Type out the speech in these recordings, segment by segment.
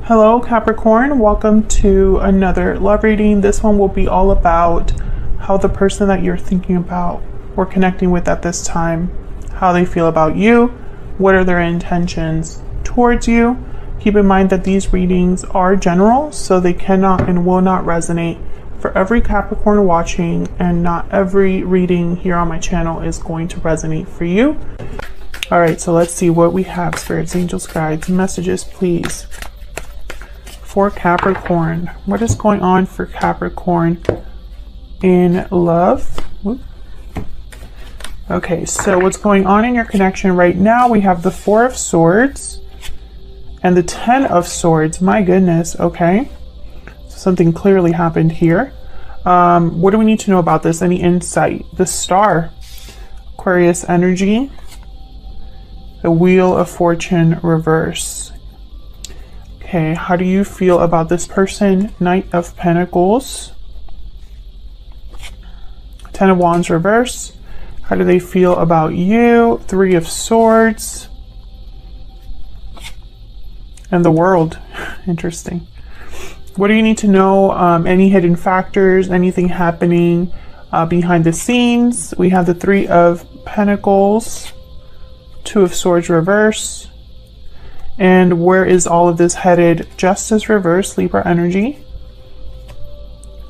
Hello Capricorn, welcome to another love reading. This one will be all about how the person that you're thinking about or connecting with at this time, how they feel about you, what are their intentions towards you. Keep in mind that these readings are general, so they cannot and will not resonate for every Capricorn watching, and not every reading here on my channel is going to resonate for you. All right, so let's see what we have. Spirits, angels, guides, messages, please. For Capricorn, what is going on for Capricorn in love? Okay, so what's going on in your connection right now? We have the Four of Swords and the Ten of Swords. My goodness. Okay, so something clearly happened here. What do we need to know about this? Any insight? The Star, Aquarius energy, the Wheel of Fortune reverse. Okay, how do you feel about this person? Knight of Pentacles, Ten of Wands reverse. How do they feel about you? Three of Swords and the World. Interesting. What do you need to know? Any hidden factors, anything happening behind the scenes? We have the Three of Pentacles, Two of Swords reverse. And where is all of this headed? Justice reverse, Libra energy.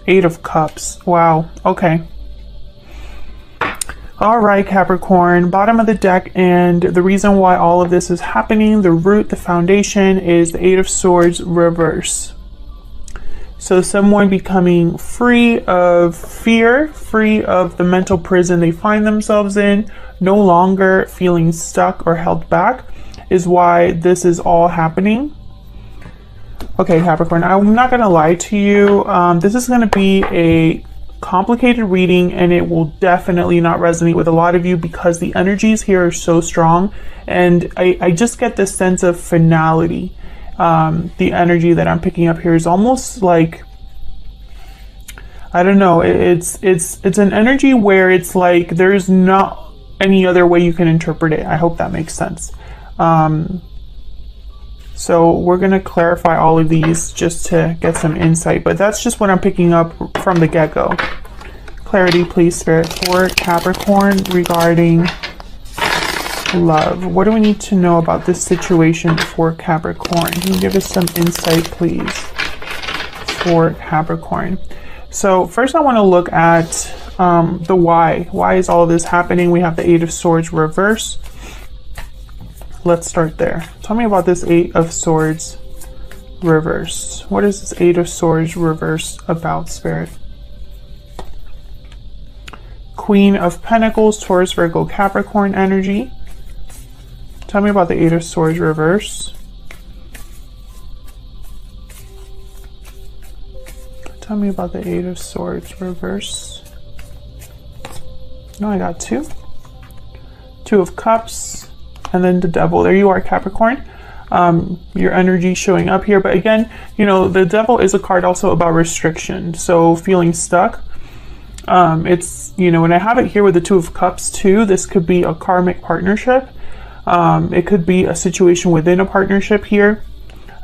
Eight of Cups. Wow. Okay. All right, Capricorn, bottom of the deck, and the reason why all of this is happening, the root, the foundation, is the Eight of Swords reverse. So someone becoming free of fear, free of the mental prison they find themselves in, no longer feeling stuck or held back, is why this is all happening. Okay, Capricorn, I'm not going to lie to you. This is going to be a complicated reading, and it will definitely not resonate with a lot of you because the energies here are so strong, and I just get this sense of finality. The energy that I'm picking up here is almost like, I don't know, it's an energy where it's like there's not any other way you can interpret it. I hope that makes sense. So we're going to clarify all of these just to get some insight, but that's just what I'm picking up from the get-go. Clarity, please, Spirit, for Capricorn regarding love. What do we need to know about this situation for Capricorn? Can you give us some insight, please, for Capricorn? So first I want to look at the why. Why is all of this happening? We have the Eight of Swords reverse. Let's start there. Tell me about this Eight of Swords reverse. What is this Eight of Swords reverse about, Spirit? Queen of Pentacles, Taurus, Virgo, Capricorn energy. Tell me about the Eight of Swords reverse. Tell me about the Eight of Swords reverse. No, I got two. Two of Cups. And then the Devil. There you are, Capricorn. Your energy showing up here. But again, you know, the Devil is a card also about restriction. So feeling stuck. It's, you know, when I have it here with the Two of Cups too, this could be a karmic partnership. It could be a situation within a partnership here.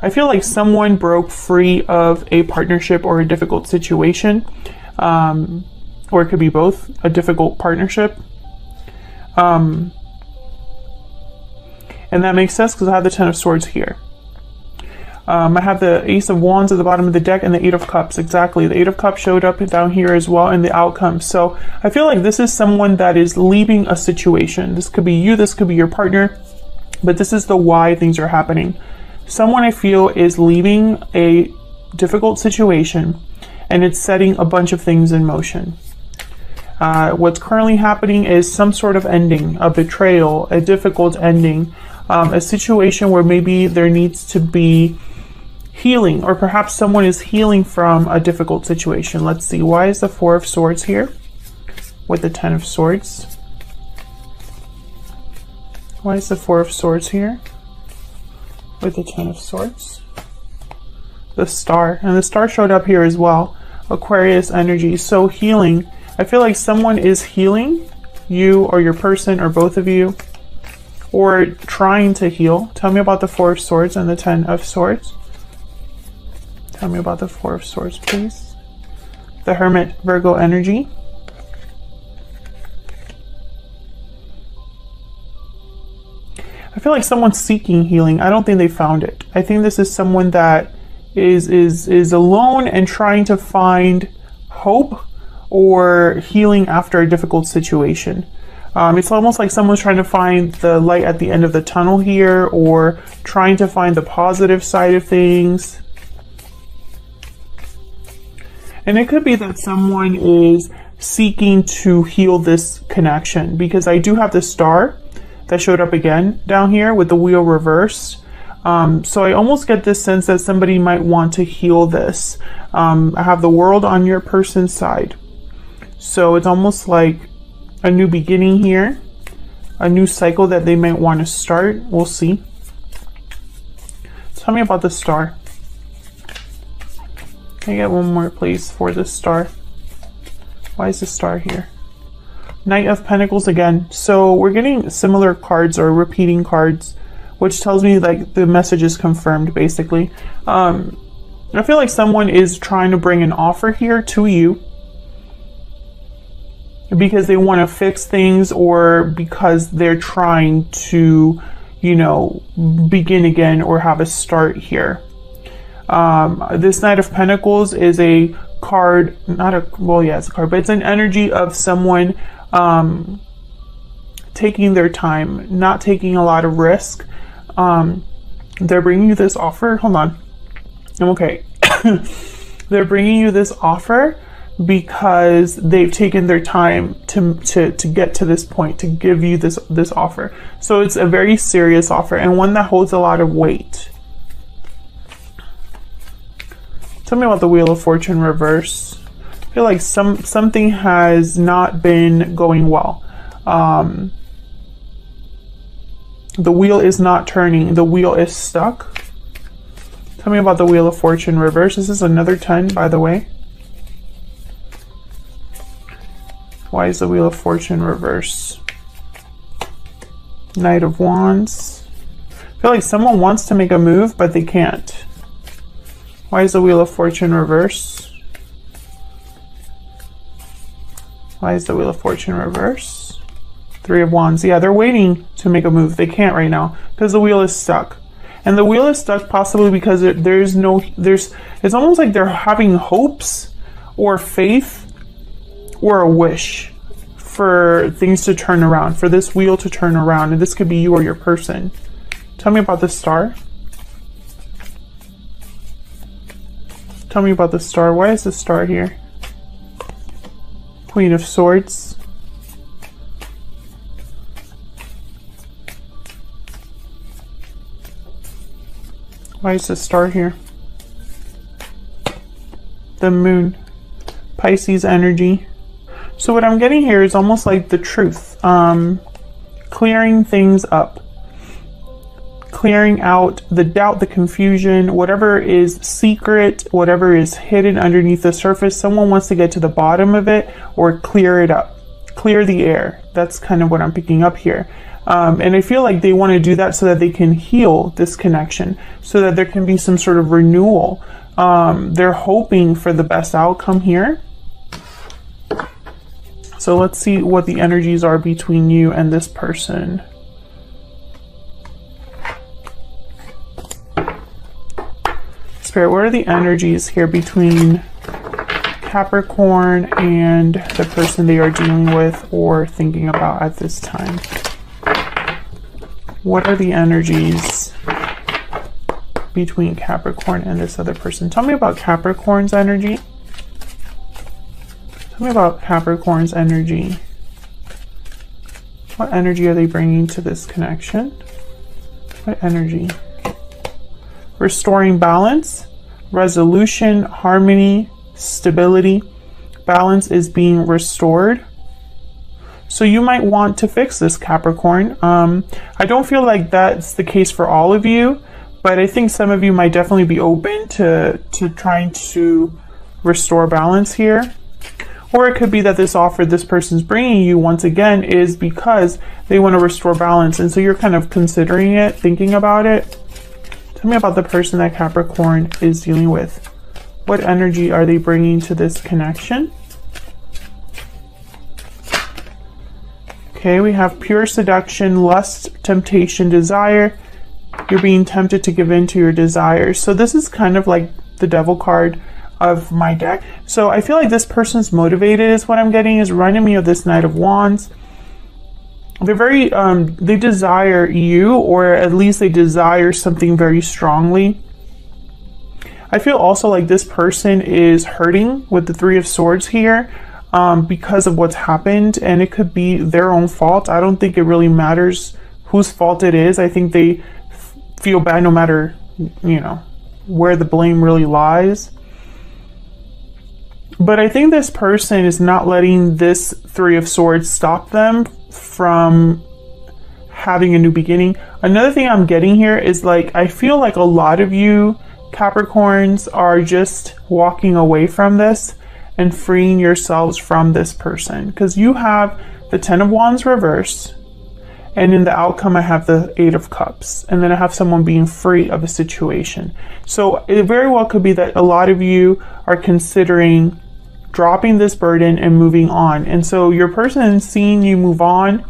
I feel like someone broke free of a partnership or a difficult situation. Or it could be both, a difficult partnership. And that makes sense because I have the Ten of Swords here. I have the Ace of Wands at the bottom of the deck and the Eight of Cups. Exactly. The Eight of Cups showed up down here as well in the outcome. So I feel like this is someone that is leaving a situation. This could be you. This could be your partner. But this is the why things are happening. Someone I feel is leaving a difficult situation, and it's setting a bunch of things in motion. What's currently happening is some sort of ending, a betrayal, a difficult ending. A situation where maybe there needs to be healing, or perhaps someone is healing from a difficult situation. Let's see, why is the Four of Swords here with the Ten of Swords? Why is the Four of Swords here with the Ten of Swords? The Star, and the Star showed up here as well. Aquarius energy, so healing. I feel like someone is healing, you or your person or both of you. or trying to heal. Tell me about the Four of Swords and the Ten of Swords. Tell me about the Four of Swords, please. The Hermit, Virgo energy. I feel like someone's seeking healing. I don't think they found it. I think this is someone that is alone and trying to find hope or healing after a difficult situation. It's almost like someone's trying to find the light at the end of the tunnel here, or trying to find the positive side of things. And it could be that someone is seeking to heal this connection, because I do have the Star that showed up again down here with the wheel reversed. So I almost get this sense that somebody might want to heal this. I have the World on your person's side. So it's almost like a new beginning here, a new cycle that they might want to start. We'll see. Tell me about the Star. Can I get one more, please, for the Star? Why is the Star here? Knight of Pentacles again. So we're getting similar cards or repeating cards, which tells me like the message is confirmed, basically. I feel like someone is trying to bring an offer here to you because they want to fix things, or because they're trying to, you know, begin again or have a start here. This Knight of Pentacles is a card, not a, well, yeah, it's a card, but it's an energy of someone taking their time, not taking a lot of risk. They're bringing you this offer. Hold on. I'm okay. They're bringing you this offer because they've taken their time to get to this point, to give you this offer. So it's a very serious offer, and one that holds a lot of weight. Tell me about the Wheel of Fortune reverse. I feel like something has not been going well. The wheel is not turning. The wheel is stuck. Tell me about the Wheel of Fortune reverse. This is another 10, by the way. Why is the Wheel of Fortune reverse? Knight of Wands. I feel like someone wants to make a move, but they can't. Why is the Wheel of Fortune reverse? Why is the Wheel of Fortune reverse? Three of Wands. Yeah, they're waiting to make a move. They can't right now because the wheel is stuck. And the wheel is stuck possibly because it's almost like they're having hopes or faith or a wish for things to turn around, for this wheel to turn around. And this could be you or your person. Tell me about the Star. Tell me about the Star. Why is the Star here? Queen of Swords. Why is the Star here? The Moon. Pisces energy. So what I'm getting here is almost like the truth. Clearing things up. Clearing out the doubt, the confusion, whatever is secret, whatever is hidden underneath the surface. Someone wants to get to the bottom of it or clear it up. Clear the air. That's kind of what I'm picking up here. And I feel like they want to do that so that they can heal this connection, so that there can be some sort of renewal. They're hoping for the best outcome here. So let's see what the energies are between you and this person. Spirit, what are the energies here between Capricorn and the person they are dealing with or thinking about at this time? What are the energies between Capricorn and this other person? Tell me about Capricorn's energy. Tell me about Capricorn's energy. What energy are they bringing to this connection? What energy? Restoring balance, resolution, harmony, stability. Balance is being restored. So you might want to fix this, Capricorn. I don't feel like that's the case for all of you, but I think some of you might definitely be open to trying to restore balance here. Or it could be that this offer this person's bringing you, once again, is because they want to restore balance. And so you're kind of considering it, thinking about it. Tell me about the person that Capricorn is dealing with. What energy are they bringing to this connection? Okay, we have pure seduction, lust, temptation, desire. You're being tempted to give in to your desires. So this is kind of like the devil card of my deck. So I feel like this person's motivated is what I'm getting, is reminding me of this Knight of Wands. They're very, they desire you, or at least they desire something very strongly. I feel also like this person is hurting with the Three of Swords here because of what's happened, and it could be their own fault. I don't think it really matters whose fault it is. I think they feel bad no matter, you know, where the blame really lies. But I think this person is not letting this Three of Swords stop them from having a new beginning. Another thing I'm getting here is, like, I feel like a lot of you Capricorns are just walking away from this and freeing yourselves from this person, because you have the Ten of Wands reverse, and in the outcome I have the Eight of Cups, and then I have someone being free of a situation. So it very well could be that a lot of you are considering dropping this burden and moving on. And so your person seeing you move on,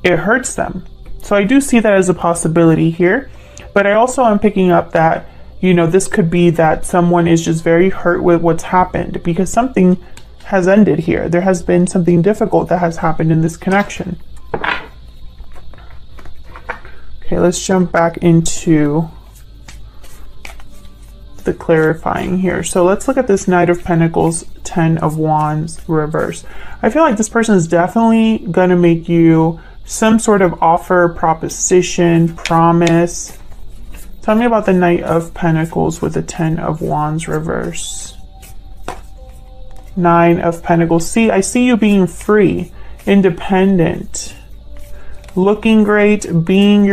it hurts them. So I do see that as a possibility here. But I also am picking up that, you know, this could be that someone is just very hurt with what's happened, because something has ended here. There has been something difficult that has happened in this connection. Okay, let's jump back into the clarifying here. So let's look at this Knight of Pentacles, Ten of Wands reverse. I feel like this person is definitely going to make you some sort of offer, proposition, promise. Tell me about the Knight of Pentacles with the Ten of Wands reverse. Nine of Pentacles. See, I see you being free, independent, looking great, being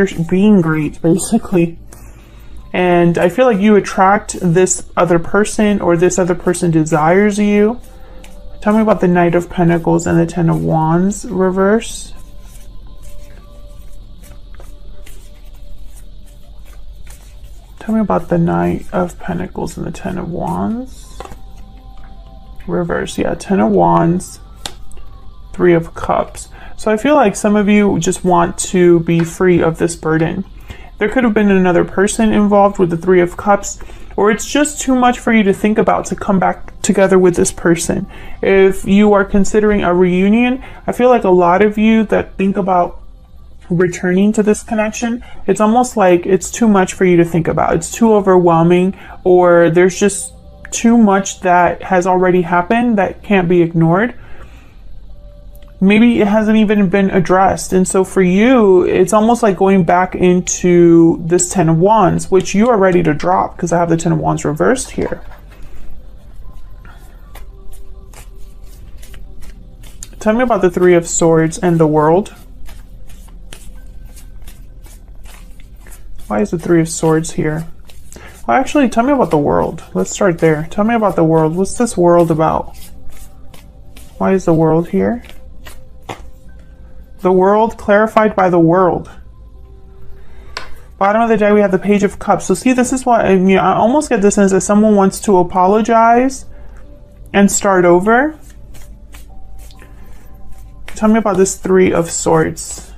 great, basically. And I feel like you attract this other person, or this other person desires you. Tell me about the Knight of Pentacles and the Ten of Wands reverse. Tell me about the Knight of Pentacles and the Ten of Wands reverse. Yeah, Ten of Wands, Three of Cups. So I feel like some of you just want to be free of this burden. There could have been another person involved with the Three of Cups, or it's just too much for you to think about to come back together with this person. If you are considering a reunion, I feel like a lot of you that think about returning to this connection, it's almost like it's too much for you to think about. It's too overwhelming, or there's just too much that has already happened that can't be ignored. Maybe it hasn't even been addressed. And so for you, it's almost like going back into this Ten of Wands, which you are ready to drop, because I have the Ten of Wands reversed here. Tell me about the Three of Swords and the World. Why is the Three of Swords here? Well, actually, tell me about the World. Let's start there. Tell me about the World. What's this World about? Why is the World here? The World, clarified by the World. Bottom of the deck, we have the Page of Cups. So see, this is what, I mean, I almost get this sense that someone wants to apologize and start over. Tell me about this Three of Swords.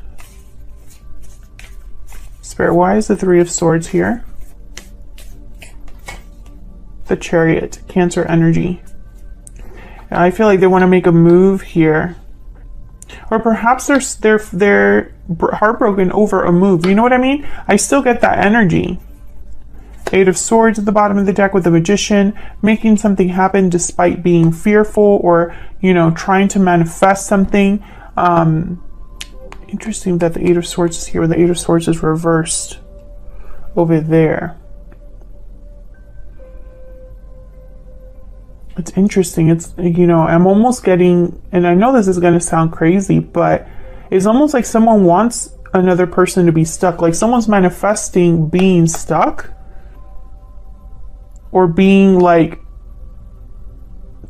Spirit, why is the Three of Swords here? The Chariot, Cancer energy. And I feel like they want to make a move here. Or perhaps they're heartbroken over a move. You know what I mean? I still get that energy. Eight of Swords at the bottom of the deck with the Magician, making something happen despite being fearful, or, you know, trying to manifest something. Interesting that the Eight of Swords is here, where the Eight of Swords is reversed over there. It's interesting. It's, you know, I'm almost getting, and I know this is going to sound crazy, but it's almost like someone wants another person to be stuck. Like someone's manifesting being stuck, or being like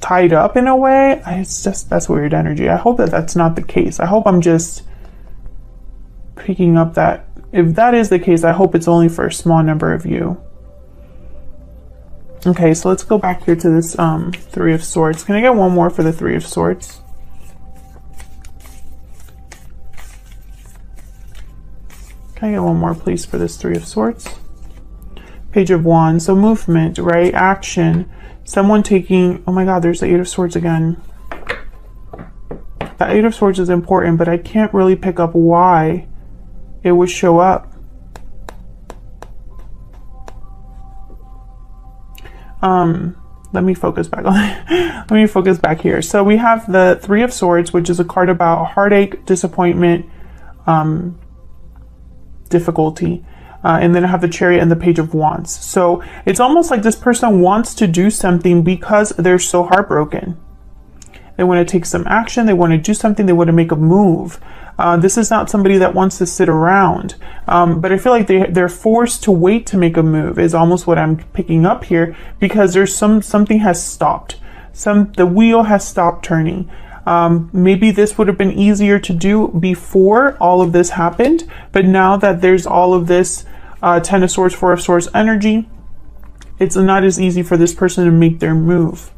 tied up in a way. It's just, that's weird energy. I hope that that's not the case. I hope I'm just picking up that. If that is the case, I hope it's only for a small number of you. Okay, so let's go back here to this Three of Swords. Can I get one more for the Three of Swords? Can I get one more, please, for this Three of Swords? Page of Wands. So movement, right? Action. Someone taking... Oh my God, there's the Eight of Swords again. The Eight of Swords is important, but I can't really pick up why it would show up. Let me focus back on let me focus back here. So we have the Three of Swords, which is a card about heartache, disappointment, difficulty. And then I have the Chariot and the Page of Wands. So it's almost like this person wants to do something because they're so heartbroken. They want to take some action. They want to do something. They want to make a move. This is not somebody that wants to sit around. But I feel like they're forced to wait to make a move is almost what I'm picking up here, because there's something has stopped. The wheel has stopped turning. Maybe this would have been easier to do before all of this happened. But now that there's all of this Ten of Swords, Four of Swords energy, it's not as easy for this person to make their move.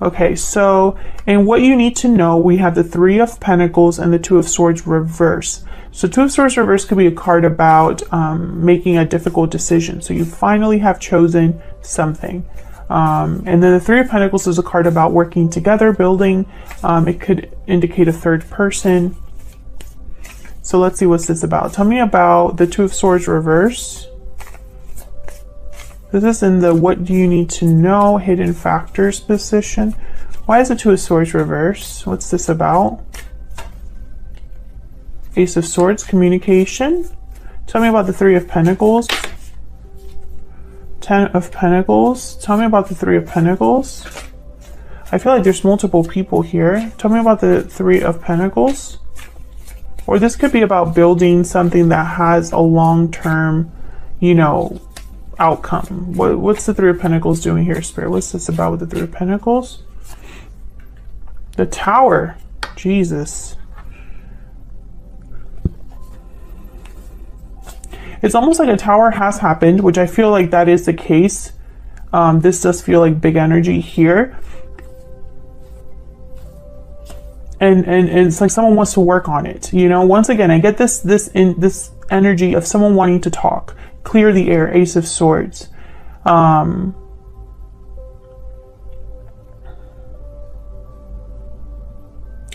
Okay, so, and what you need to know, we have the Three of Pentacles and the Two of Swords reverse. So Two of Swords reverse could be a card about making a difficult decision. So you finally have chosen something. And then the Three of Pentacles is a card about working together, building. It could indicate a third person. So let's see what's this about. Tell me about the Two of Swords reverse. This is in the what do you need to know, hidden factors position. Why is the Two of Swords reverse? What's this about? Ace of Swords, communication. Tell me about the Three of Pentacles. Ten of Pentacles. Tell me about the Three of Pentacles. I feel like there's multiple people here. Tell me about the Three of Pentacles. Or this could be about building something that has a long-term, you know, outcome. What's the Three of Pentacles doing here, Spirit? What's this about with the Three of Pentacles? The Tower. Jesus. It's almost like a tower has happened, which I feel like that is the case. This does feel like big energy here. And it's like someone wants to work on it. You know, once again, I get this energy of someone wanting to talk. Clear the air, Ace of Swords.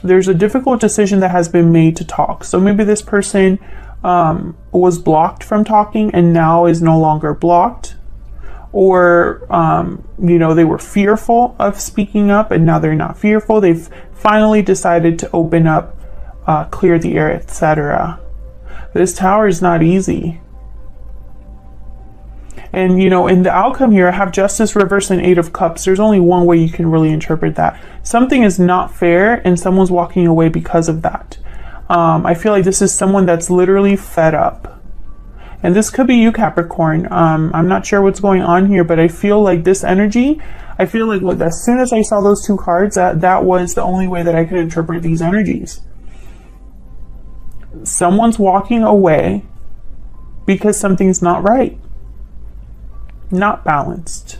There's a difficult decision that has been made to talk. So maybe this person was blocked from talking and now is no longer blocked. Or, you know, they were fearful of speaking up and now they're not fearful. They've finally decided to open up, clear the air, etc. This Tower is not easy. And, you know, in the outcome here, I have Justice reversed and Eight of Cups. There's only one way you can really interpret that. Something is not fair and someone's walking away because of that. I feel like this is someone that's literally fed up. And this could be you, Capricorn. I'm not sure what's going on here, but I feel like this energy, I feel like, look, as soon as I saw those two cards, that was the only way that I could interpret these energies. Someone's walking away because something's not right. Not balanced,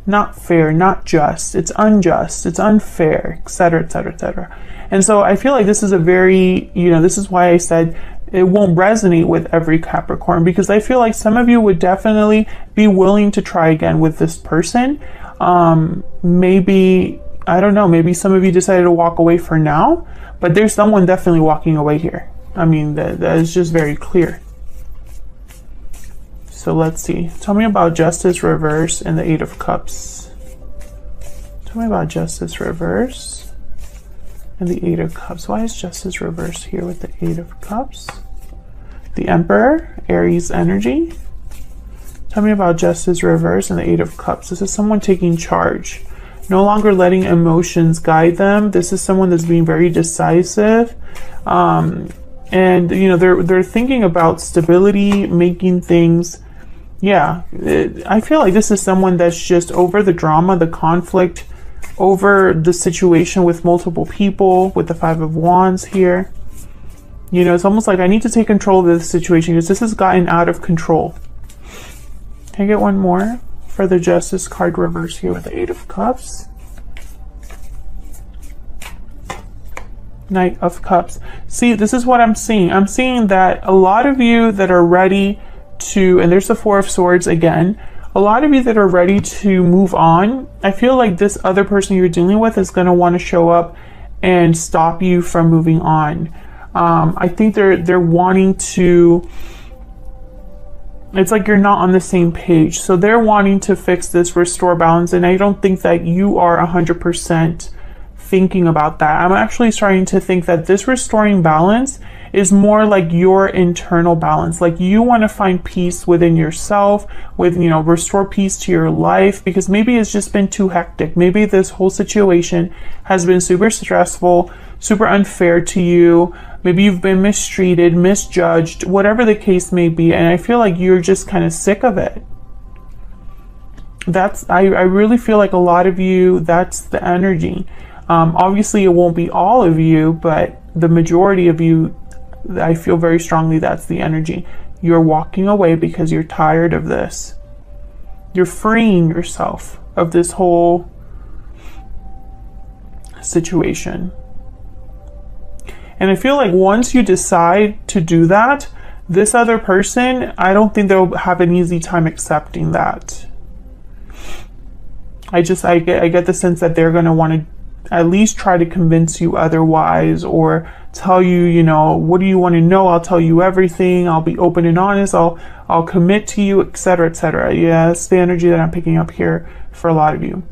not fair, not just, it's unjust, it's unfair, etc., etc., etc. And so I feel like this is a very, you know, this is why I said it won't resonate with every Capricorn, because I feel like some of you would definitely be willing to try again with this person. Maybe, I don't know, maybe some of you decided to walk away for now, but there's someone definitely walking away here. I mean, that is just very clear. So let's see. Tell me about Justice reverse and the Eight of Cups. Tell me about Justice reverse and the Eight of Cups. Why is Justice reverse here with the Eight of Cups? The Emperor, Aries energy. Tell me about Justice reverse and the Eight of Cups. This is someone taking charge. No longer letting emotions guide them. This is someone that's being very decisive. And, you know, they're thinking about stability, making things... Yeah, I feel like this is someone that's just over the drama, the conflict, over the situation with multiple people, with the Five of Wands here. You know, it's almost like I need to take control of this situation because this has gotten out of control. Can I get one more for the Justice card reverse here with the Eight of Cups. Knight of Cups. See, this is what I'm seeing. I'm seeing that a lot of you that are ready to, and there's the Four of Swords again, a lot of you that are ready to move on, I feel like this other person you're dealing with is going to want to show up and stop you from moving on. I think they're wanting to, it's like you're not on the same page. So they're wanting to fix this, restore balance, and I don't think that you are 100% thinking about that. I'm actually starting to think that this restoring balance is more like your internal balance. Like you want to find peace within yourself, with, you know, restore peace to your life, because maybe it's just been too hectic. Maybe this whole situation has been super stressful, super unfair to you. Maybe you've been mistreated, misjudged, whatever the case may be. And I feel like you're just kind of sick of it. I really feel like a lot of you, that's the energy. Obviously it won't be all of you, but the majority of you, I feel very strongly that's the energy. You're walking away because you're tired of this. You're freeing yourself of this whole situation. And I feel like once you decide to do that, this other person, I don't think they'll have an easy time accepting that. I get the sense that they're going to want to at least try to convince you otherwise, or tell you, you know, what do you want to know? I'll tell you everything. I'll be open and honest. I'll commit to you, etc., etc. Yeah, that's the energy that I'm picking up here for a lot of you.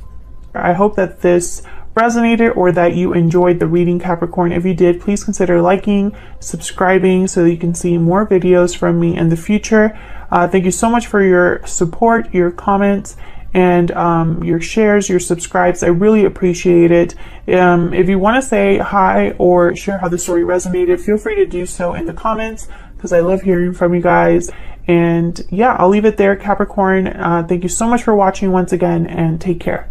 I hope that this resonated or that you enjoyed the reading, Capricorn. If you did, please consider liking, subscribing so that you can see more videos from me in the future. Thank you so much for your support, your comments, and your shares, your subscribes. I really appreciate it. If you want to say hi or share how the story resonated, feel free to do so in the comments, because I love hearing from you guys. And yeah, I'll leave it there, Capricorn. Thank you so much for watching once again, and take care.